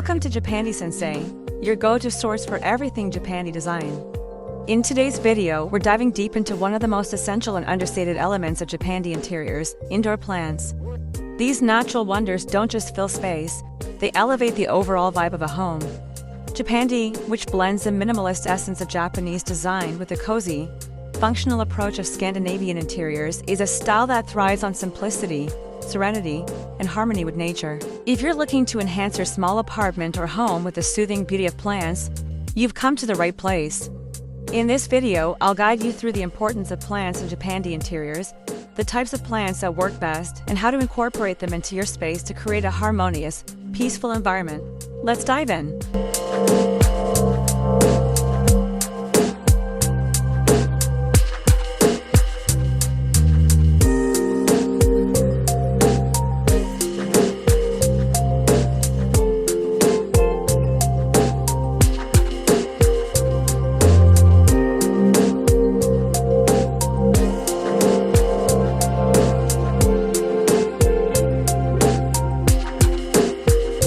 Welcome to Japandi Sensei, your go-to source for everything Japandi design. In today's video, we're diving deep into one of the most essential and understated elements of Japandi interiors, indoor plants. These natural wonders don't just fill space, they elevate the overall vibe of a home. Japandi, which blends the minimalist essence of Japanese design with the cozy, functional approach of Scandinavian interiors, is a style that thrives on simplicity, serenity, and harmony with nature. If you're looking to enhance your small apartment or home with the soothing beauty of plants, you've come to the right place. In this video, I'll guide you through the importance of plants in Japandi interiors, the types of plants that work best, and how to incorporate them into your space to create a harmonious, peaceful environment. Let's dive in.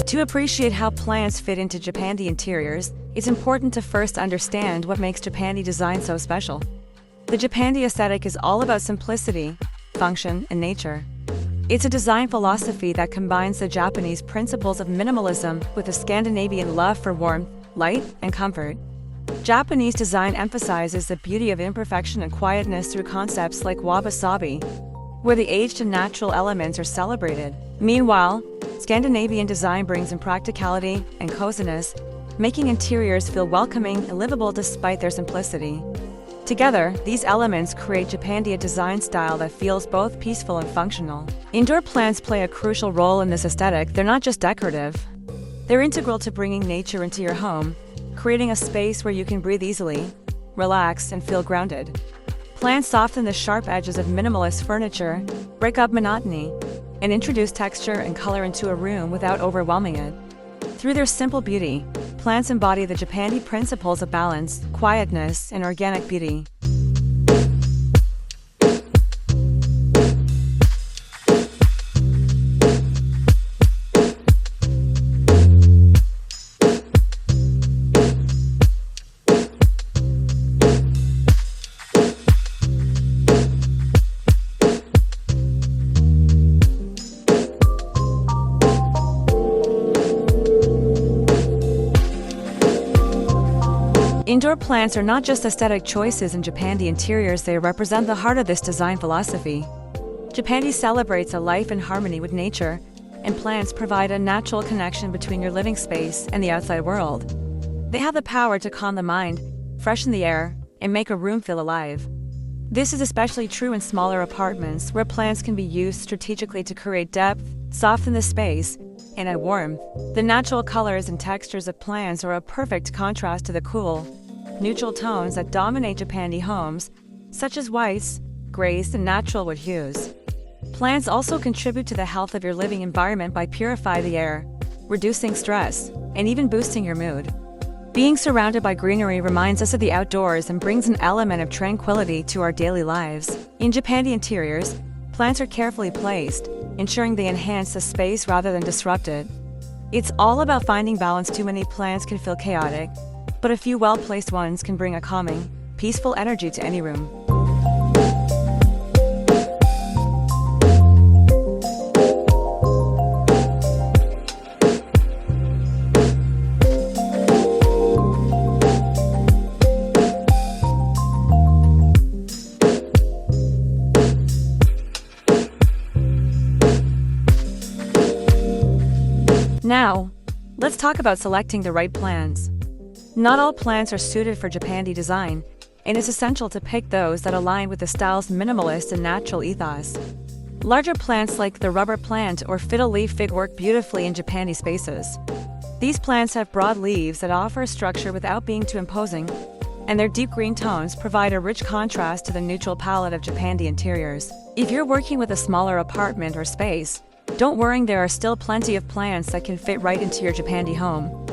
To appreciate how plants fit into Japandi interiors, it's important to first understand what makes Japandi design so special. The Japandi aesthetic is all about simplicity, function, and nature. It's a design philosophy that combines the Japanese principles of minimalism with a Scandinavian love for warmth, light, and comfort. Japanese design emphasizes the beauty of imperfection and quietness through concepts like wabi-sabi, where the aged and natural elements are celebrated. Meanwhile, Scandinavian design brings in practicality and coziness, making interiors feel welcoming and livable despite their simplicity. Together, these elements create Japandi, a design style that feels both peaceful and functional. Indoor plants play a crucial role in this aesthetic. They're not just decorative. They're integral to bringing nature into your home, creating a space where you can breathe easily, relax, and feel grounded. Plants soften the sharp edges of minimalist furniture, break up monotony, and introduce texture and color into a room without overwhelming it. Through their simple beauty, plants embody the Japandi principles of balance, quietness, and organic beauty. Indoor plants are not just aesthetic choices in Japandi interiors, they represent the heart of this design philosophy. Japandi celebrates a life in harmony with nature, and plants provide a natural connection between your living space and the outside world. They have the power to calm the mind, freshen the air, and make a room feel alive. This is especially true in smaller apartments, where plants can be used strategically to create depth, soften the space, and add warmth. The natural colors and textures of plants are a perfect contrast to the cool, neutral tones that dominate Japandi homes, such as whites, grays, and natural wood hues. Plants also contribute to the health of your living environment by purifying the air, reducing stress, and even boosting your mood. Being surrounded by greenery reminds us of the outdoors and brings an element of tranquility to our daily lives. In Japandi interiors, plants are carefully placed, ensuring they enhance the space rather than disrupt it. It's all about finding balance. Too many plants can feel chaotic, but a few well-placed ones can bring a calming, peaceful energy to any room. Now, let's talk about selecting the right plants. Not all plants are suited for Japandi design, and it's essential to pick those that align with the style's minimalist and natural ethos. Larger plants like the rubber plant or fiddle leaf fig work beautifully in Japandi spaces. These plants have broad leaves that offer structure without being too imposing, and their deep green tones provide a rich contrast to the neutral palette of Japandi interiors. If you're working with a smaller apartment or space, don't worry, there are still plenty of plants that can fit right into your Japandi home.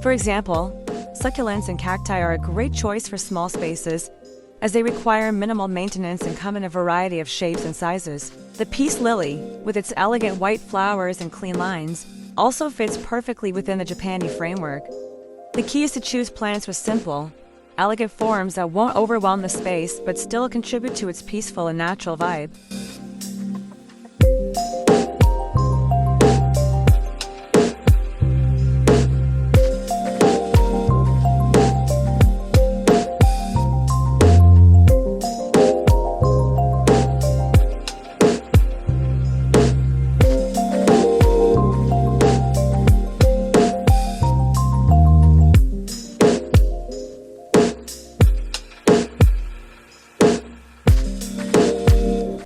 For example, succulents and cacti are a great choice for small spaces, as they require minimal maintenance and come in a variety of shapes and sizes. The peace lily, with its elegant white flowers and clean lines, also fits perfectly within the Japandi framework. The key is to choose plants with simple, elegant forms that won't overwhelm the space but still contribute to its peaceful and natural vibe.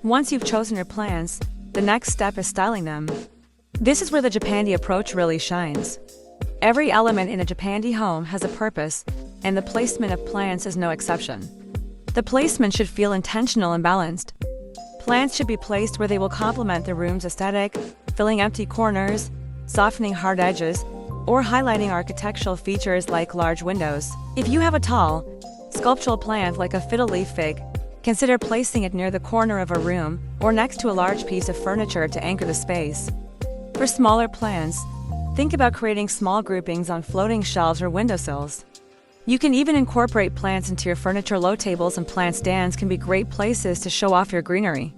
Once you've chosen your plants, the next step is styling them. This is where the Japandi approach really shines. Every element in a Japandi home has a purpose, and the placement of plants is no exception. The placement should feel intentional and balanced. Plants should be placed where they will complement the room's aesthetic, filling empty corners, softening hard edges, or highlighting architectural features like large windows. If you have a tall, sculptural plant like a fiddle-leaf fig, consider placing it near the corner of a room or next to a large piece of furniture to anchor the space. For smaller plants, think about creating small groupings on floating shelves or windowsills. You can even incorporate plants into your furniture. Low tables and plant stands can be great places to show off your greenery.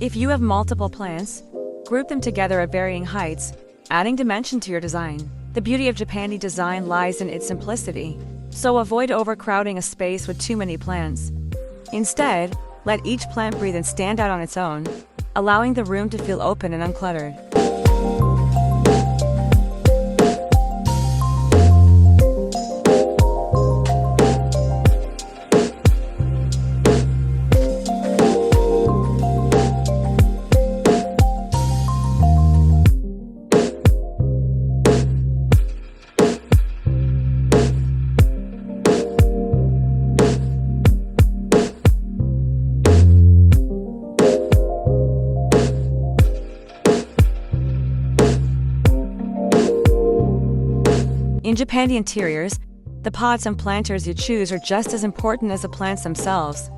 If you have multiple plants, group them together at varying heights, adding dimension to your design. The beauty of Japandi design lies in its simplicity, so avoid overcrowding a space with too many plants. Instead, let each plant breathe and stand out on its own, allowing the room to feel open and uncluttered. In Japandi interiors, the pots and planters you choose are just as important as the plants themselves.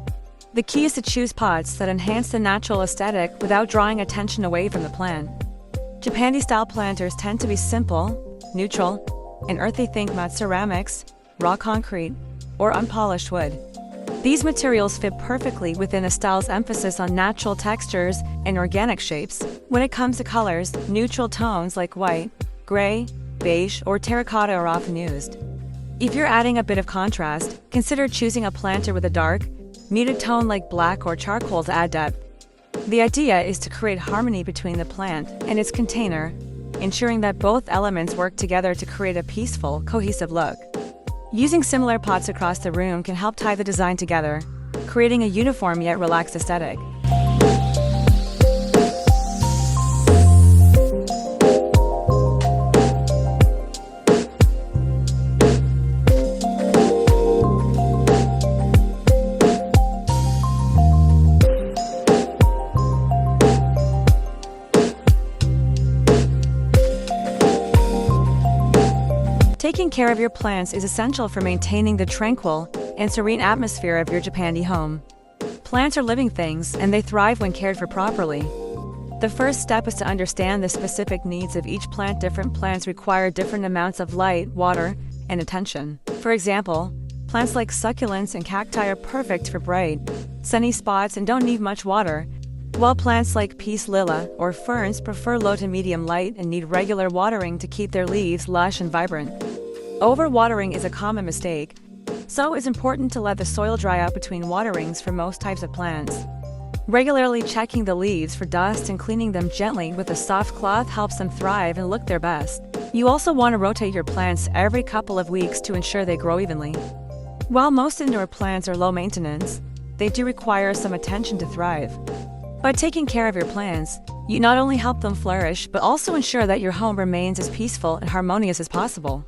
The key is to choose pots that enhance the natural aesthetic without drawing attention away from the plant. Japandi-style planters tend to be simple, neutral, and earthy. Think matte ceramics, raw concrete, or unpolished wood. These materials fit perfectly within a style's emphasis on natural textures and organic shapes. When it comes to colors, neutral tones like white, gray, beige, or terracotta are often used. If you're adding a bit of contrast, consider choosing a planter with a dark, muted tone like black or charcoal to add depth. The idea is to create harmony between the plant and its container, ensuring that both elements work together to create a peaceful, cohesive look. Using similar pots across the room can help tie the design together, creating a uniform yet relaxed aesthetic. Taking care of your plants is essential for maintaining the tranquil and serene atmosphere of your Japandi home. Plants are living things, and they thrive when cared for properly. The first step is to understand the specific needs of each plant. Different plants require different amounts of light, water, and attention. For example, plants like succulents and cacti are perfect for bright, sunny spots and don't need much water, while plants like peace lily or ferns prefer low to medium light and need regular watering to keep their leaves lush and vibrant. Overwatering is a common mistake, so it's important to let the soil dry out between waterings for most types of plants. Regularly checking the leaves for dust and cleaning them gently with a soft cloth helps them thrive and look their best. You also want to rotate your plants every couple of weeks to ensure they grow evenly. While most indoor plants are low maintenance, they do require some attention to thrive. By taking care of your plants, you not only help them flourish but also ensure that your home remains as peaceful and harmonious as possible.